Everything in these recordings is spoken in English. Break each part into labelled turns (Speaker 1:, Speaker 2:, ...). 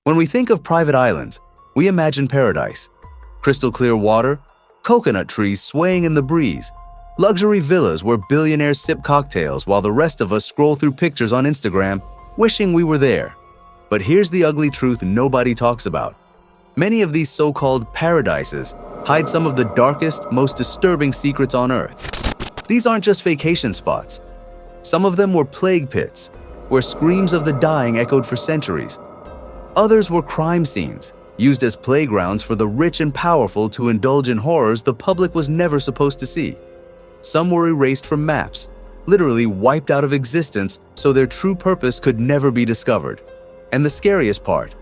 Speaker 1: When we think of private islands, we imagine paradise. Crystal clear water, coconut trees swaying in the breeze, luxury villas where billionaires sip cocktails while the rest of us scroll through pictures on Instagram, wishing we were there. But here's the ugly truth nobody talks about. Many of these so-called paradises hide some of the darkest, most disturbing secrets on Earth. These aren't just vacation spots. Some of them were plague pits, where screams of the dying echoed for centuries. Others were crime scenes, used as playgrounds for the rich and powerful to indulge in horrors the public was never supposed to see. Some were erased from maps, literally wiped out of existence so their true purpose could never be discovered. And the scariest part,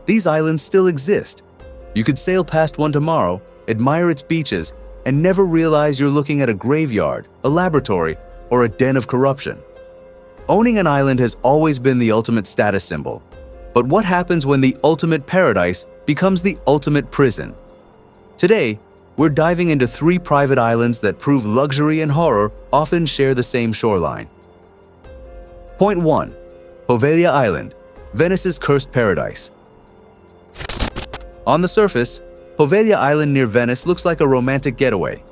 Speaker 1: these islands still exist. You could sail past one tomorrow, admire its beaches, and never realize you're looking at a graveyard, a laboratory, or a den of corruption. Owning an island has always been the ultimate status symbol. But what happens when the ultimate paradise becomes the ultimate prison? Today, we're diving into 3 private islands that prove luxury and horror often share the same shoreline. Point 1. Poveglia Island, Venice's cursed paradise. On the surface, Poveglia Island near Venice looks like a romantic getaway.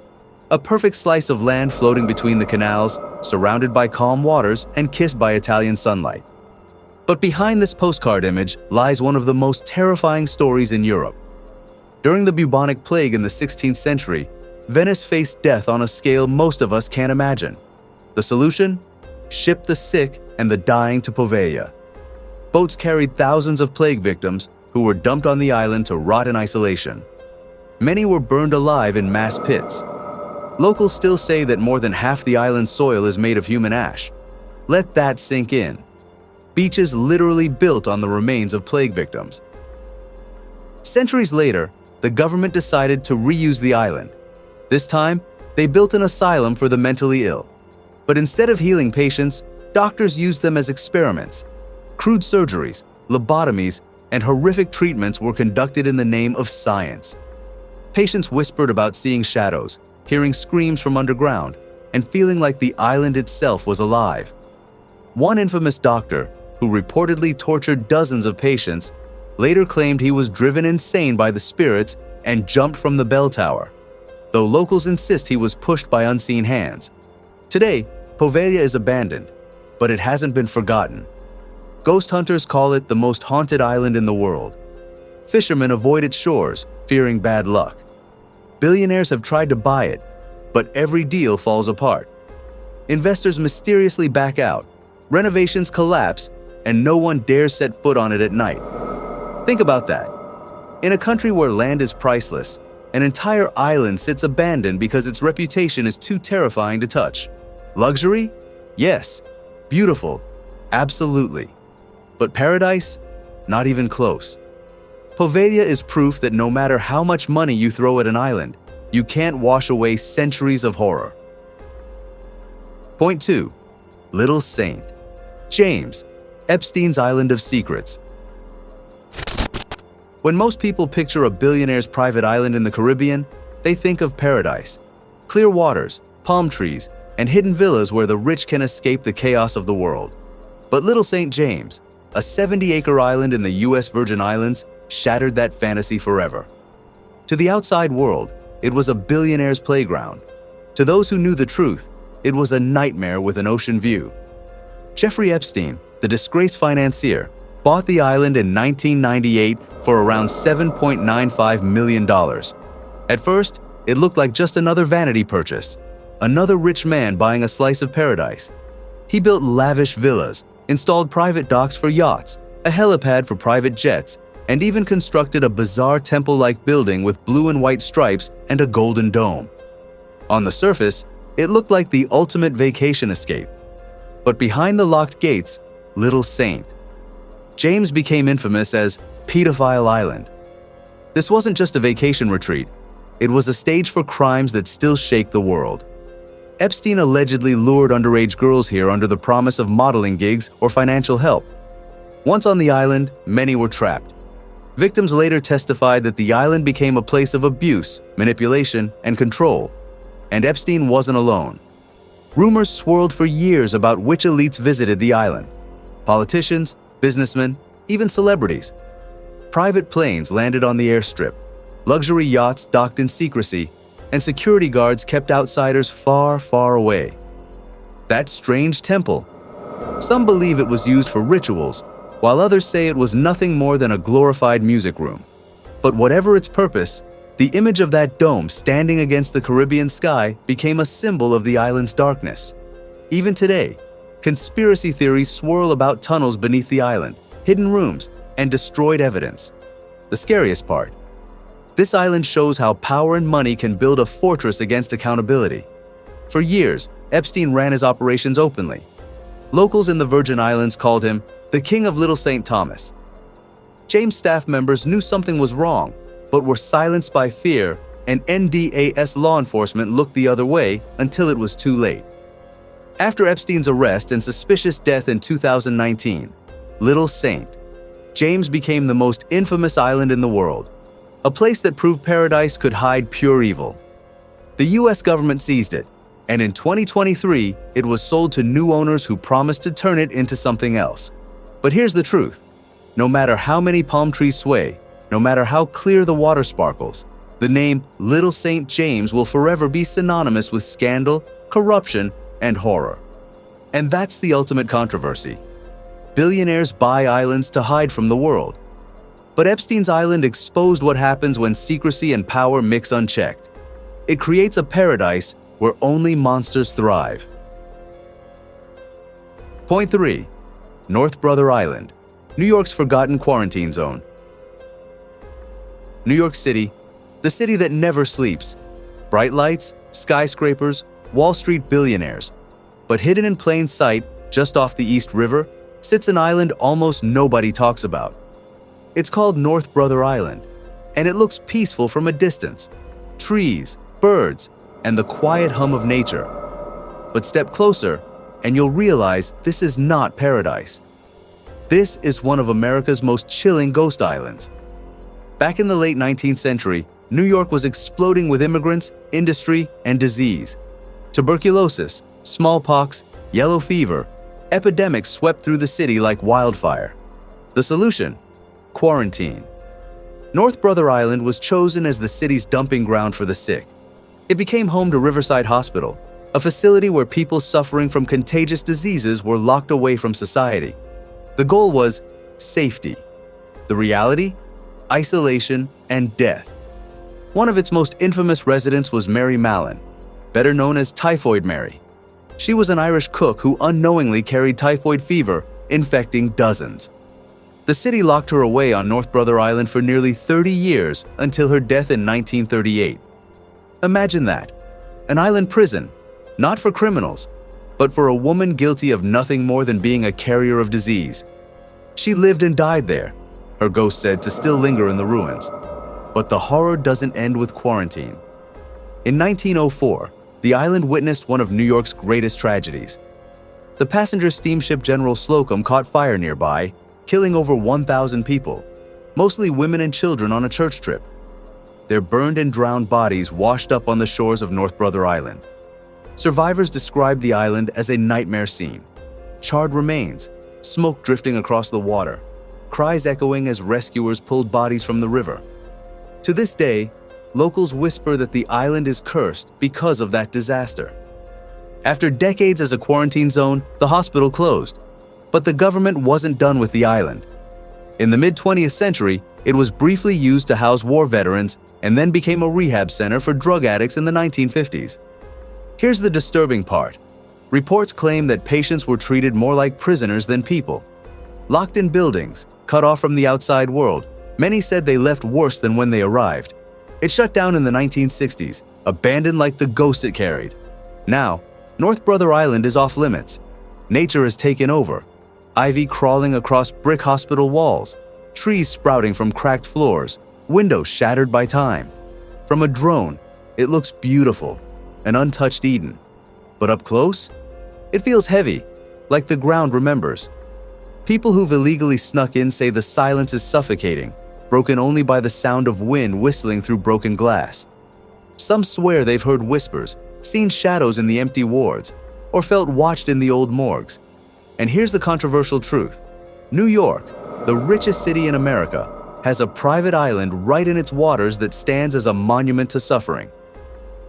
Speaker 1: A perfect slice of land floating between the canals, surrounded by calm waters and kissed by Italian sunlight. But behind this postcard image lies one of the most terrifying stories in Europe. During the bubonic plague in the 16th century, Venice faced death on a scale most of us can't imagine. The solution? Ship the sick and the dying to Poveglia. Boats carried thousands of plague victims who were dumped on the island to rot in isolation. Many were burned alive in mass pits. Locals still say that more than half the island's soil is made of human ash. Let that sink in. Beaches literally built on the remains of plague victims. Centuries later, the government decided to reuse the island. This time, they built an asylum for the mentally ill. But instead of healing patients, doctors used them as experiments. Crude surgeries, lobotomies, and horrific treatments were conducted in the name of science. Patients whispered about seeing shadows, hearing screams from underground, and feeling like the island itself was alive. One infamous doctor, who reportedly tortured dozens of patients, later claimed he was driven insane by the spirits and jumped from the bell tower, though locals insist he was pushed by unseen hands. Today, Poveglia is abandoned, but it hasn't been forgotten. Ghost hunters call it the most haunted island in the world. Fishermen avoid its shores, fearing bad luck. Billionaires have tried to buy it, but every deal falls apart. Investors mysteriously back out, renovations collapse, and no one dares set foot on it at night. Think about that. In a country where land is priceless, an entire island sits abandoned because its reputation is too terrifying to touch. Luxury? Yes. Beautiful? Absolutely. But paradise? Not even close. Poveglia is proof that no matter how much money you throw at an island, you can't wash away centuries of horror. Point 2. Little Saint. James, Epstein's Island of Secrets. When most people picture a billionaire's private island in the Caribbean, they think of paradise. Clear waters, palm trees, and hidden villas where the rich can escape the chaos of the world. But Little St. James, a 70-acre island in the U.S. Virgin Islands, shattered that fantasy forever. To the outside world, it was a billionaire's playground. To those who knew the truth, it was a nightmare with an ocean view. Jeffrey Epstein, the disgraced financier, bought the island in 1998 for around $7.95 million. At first, it looked like just another vanity purchase, another rich man buying a slice of paradise. He built lavish villas, installed private docks for yachts, a helipad for private jets, and even constructed a bizarre temple-like building with blue and white stripes and a golden dome. On the surface, it looked like the ultimate vacation escape. But behind the locked gates, Little Saint. James became infamous as Pedophile Island. This wasn't just a vacation retreat. It was a stage for crimes that still shake the world. Epstein allegedly lured underage girls here under the promise of modeling gigs or financial help. Once on the island, many were trapped. Victims later testified that the island became a place of abuse, manipulation, and control. And Epstein wasn't alone. Rumors swirled for years about which elites visited the island. Politicians, businessmen, even celebrities. Private planes landed on the airstrip, luxury yachts docked in secrecy, and security guards kept outsiders far, far away. That strange temple. Some believe it was used for rituals, while others say it was nothing more than a glorified music room. But whatever its purpose, the image of that dome standing against the Caribbean sky became a symbol of the island's darkness. Even today, conspiracy theories swirl about tunnels beneath the island, hidden rooms, and destroyed evidence. The scariest part: this island shows how power and money can build a fortress against accountability. For years, Epstein ran his operations openly. Locals in the Virgin Islands called him the King of Little St. Thomas. James' staff members knew something was wrong, but were silenced by fear, and NDAS law enforcement looked the other way until it was too late. After Epstein's arrest and suspicious death in 2019, Little Saint, James became the most infamous island in the world, a place that proved paradise could hide pure evil. The US government seized it, and in 2023, it was sold to new owners who promised to turn it into something else. But here's the truth: no matter how many palm trees sway, no matter how clear the water sparkles, the name Little St. James will forever be synonymous with scandal, corruption, and horror. And that's the ultimate controversy. Billionaires buy islands to hide from the world. But Epstein's island exposed what happens when secrecy and power mix unchecked. It creates a paradise where only monsters thrive. Point 3. North Brother Island, New York's forgotten quarantine zone. New York City, the city that never sleeps. Bright lights, skyscrapers, Wall Street billionaires. But hidden in plain sight, just off the East River, sits an island almost nobody talks about. It's called North Brother Island, and it looks peaceful from a distance. Trees, birds, and the quiet hum of nature. But step closer, and you'll realize this is not paradise. This is one of America's most chilling ghost islands. Back in the late 19th century, New York was exploding with immigrants, industry, and disease. Tuberculosis, smallpox, yellow fever, epidemics swept through the city like wildfire. The solution? Quarantine. North Brother Island was chosen as the city's dumping ground for the sick. It became home to Riverside Hospital, a facility where people suffering from contagious diseases were locked away from society. The goal was safety. The reality? Isolation and death. One of its most infamous residents was Mary Mallon, better known as Typhoid Mary. She was an Irish cook who unknowingly carried typhoid fever, infecting dozens. The city locked her away on North Brother Island for nearly 30 years until her death in 1938. Imagine that. An island prison, not for criminals, but for a woman guilty of nothing more than being a carrier of disease. She lived and died there, her ghost said to still linger in the ruins. But the horror doesn't end with quarantine. In 1904, the island witnessed one of New York's greatest tragedies. The passenger steamship General Slocum caught fire nearby, killing over 1,000 people, mostly women and children on a church trip. Their burned and drowned bodies washed up on the shores of North Brother Island. Survivors described the island as a nightmare scene. Charred remains, smoke drifting across the water, cries echoing as rescuers pulled bodies from the river. To this day, locals whisper that the island is cursed because of that disaster. After decades as a quarantine zone, the hospital closed. But the government wasn't done with the island. In the mid-20th century, it was briefly used to house war veterans and then became a rehab center for drug addicts in the 1950s. Here's the disturbing part. Reports claim that patients were treated more like prisoners than people. Locked in buildings, cut off from the outside world, many said they left worse than when they arrived. It shut down in the 1960s, abandoned like the ghost it carried. Now, North Brother Island is off limits. Nature has taken over. Ivy crawling across brick hospital walls, trees sprouting from cracked floors, windows shattered by time. From a drone, it looks beautiful, an untouched Eden. But up close, it feels heavy, like the ground remembers. People who've illegally snuck in say the silence is suffocating, broken only by the sound of wind whistling through broken glass. Some swear they've heard whispers, seen shadows in the empty wards, or felt watched in the old morgues. And here's the controversial truth. New York, the richest city in America, has a private island right in its waters that stands as a monument to suffering.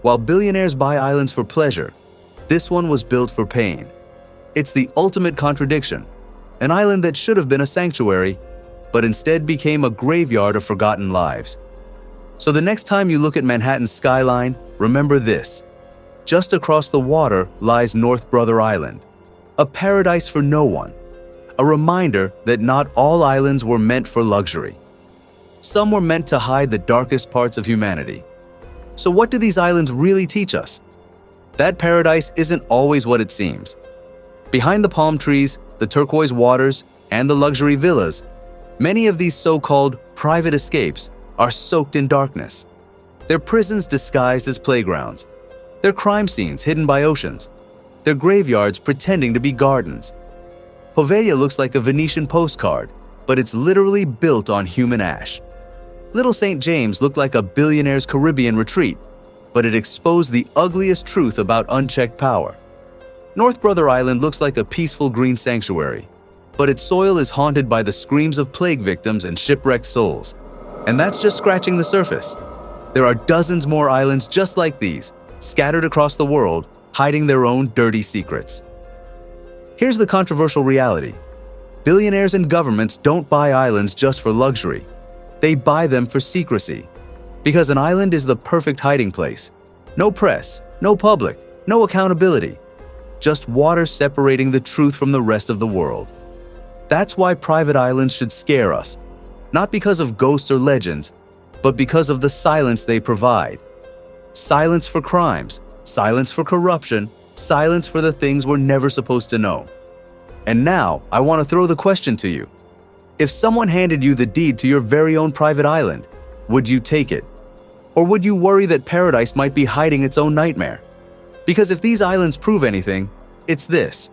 Speaker 1: While billionaires buy islands for pleasure, this one was built for pain. It's the ultimate contradiction. An island that should have been a sanctuary, but instead became a graveyard of forgotten lives. So the next time you look at Manhattan's skyline, remember this. Just across the water lies North Brother Island, a paradise for no one. A reminder that not all islands were meant for luxury. Some were meant to hide the darkest parts of humanity. So what do these islands really teach us? That paradise isn't always what it seems. Behind the palm trees, the turquoise waters, and the luxury villas, many of these so-called private escapes are soaked in darkness. They're prisons disguised as playgrounds. They're crime scenes hidden by oceans. They're graveyards pretending to be gardens. Poveglia looks like a Venetian postcard, but it's literally built on human ash. Little St. James looked like a billionaire's Caribbean retreat, but it exposed the ugliest truth about unchecked power. North Brother Island looks like a peaceful green sanctuary, but its soil is haunted by the screams of plague victims and shipwrecked souls. And that's just scratching the surface. There are dozens more islands just like these, scattered across the world, hiding their own dirty secrets. Here's the controversial reality. Billionaires and governments don't buy islands just for luxury. They buy them for secrecy. Because an island is the perfect hiding place. No press, no public, no accountability. Just water separating the truth from the rest of the world. That's why private islands should scare us. Not because of ghosts or legends, but because of the silence they provide. Silence for crimes, silence for corruption, silence for the things we're never supposed to know. And now, I want to throw the question to you. If someone handed you the deed to your very own private island, would you take it? Or would you worry that paradise might be hiding its own nightmare? Because if these islands prove anything, it's this.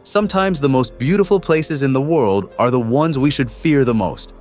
Speaker 1: Sometimes the most beautiful places in the world are the ones we should fear the most.